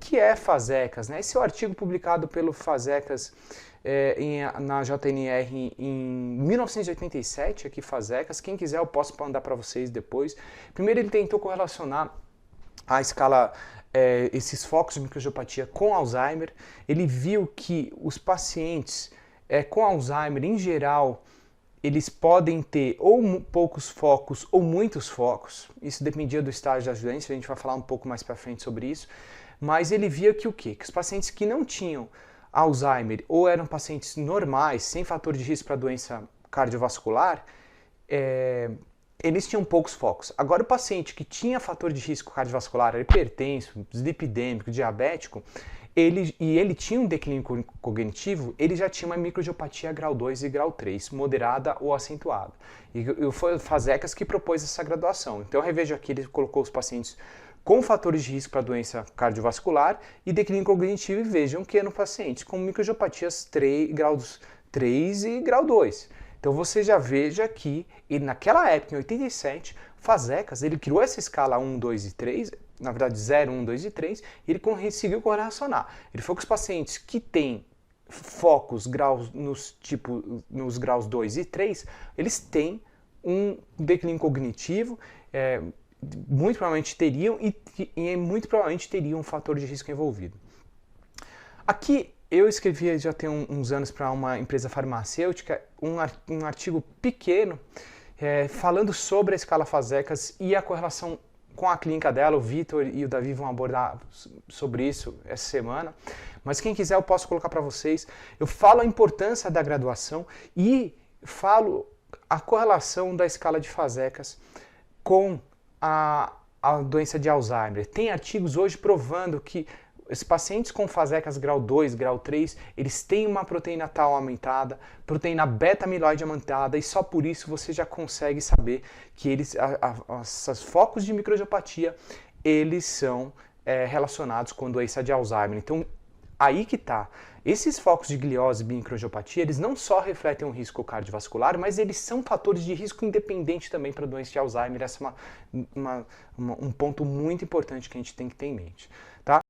que é FASECAS, né? Esse é o artigo publicado pelo FASECAS na JNR em 1987, aqui FASECAS. Quem quiser eu posso mandar para vocês depois. Primeiro ele tentou correlacionar a escala, esses focos de microangiopatia com Alzheimer. Ele viu que os pacientes com Alzheimer, em geral, eles podem ter ou poucos focos ou muitos focos. Isso dependia do estágio da doença, a gente vai falar um pouco mais para frente sobre isso. Mas ele via que o quê? Que os pacientes que não tinham Alzheimer ou eram pacientes normais, sem fator de risco para doença cardiovascular, eles tinham poucos focos. Agora o paciente que tinha fator de risco cardiovascular, hipertenso, dislipidêmico, diabético, ele tinha um declínio cognitivo, ele já tinha uma microangiopatia grau 2 e grau 3, moderada ou acentuada. E foi o FASECAS que propôs essa graduação. Então eu revejo aqui, ele colocou os pacientes com fatores de risco para doença cardiovascular e declínio cognitivo, e vejam que eram pacientes com microangiopatias graus 3 e grau 2. Então você já veja que, naquela época, em 87, FASECAS, ele criou essa escala 1, 2 e 3, na verdade 0, 1, 2 e 3, e ele conseguiu correlacionar. Ele falou que os pacientes que têm focos nos graus 2 e 3, eles têm um declínio cognitivo, muito provavelmente teriam, e muito provavelmente teriam um fator de risco envolvido. Aqui eu escrevi já tem uns anos para uma empresa farmacêutica um artigo pequeno falando sobre a escala FASECAS e a correlação com a clínica dela. O Vitor e o Davi vão abordar sobre isso essa semana, mas quem quiser eu posso colocar para vocês. Eu falo a importância da graduação e falo a correlação da escala de FASECAS com a doença de Alzheimer. Tem artigos hoje provando que os pacientes com FASECAS grau 2, grau 3, eles têm uma proteína tau aumentada, proteína beta-amiloide aumentada, e só por isso você já consegue saber que esses focos de microangiopatia, eles são relacionados com doença de Alzheimer. Então, aí que está. Esses focos de gliose e microangiopatia, eles não só refletem um risco cardiovascular, mas eles são fatores de risco independente também para a doença de Alzheimer. Esse é um ponto muito importante que a gente tem que ter em mente. Tá?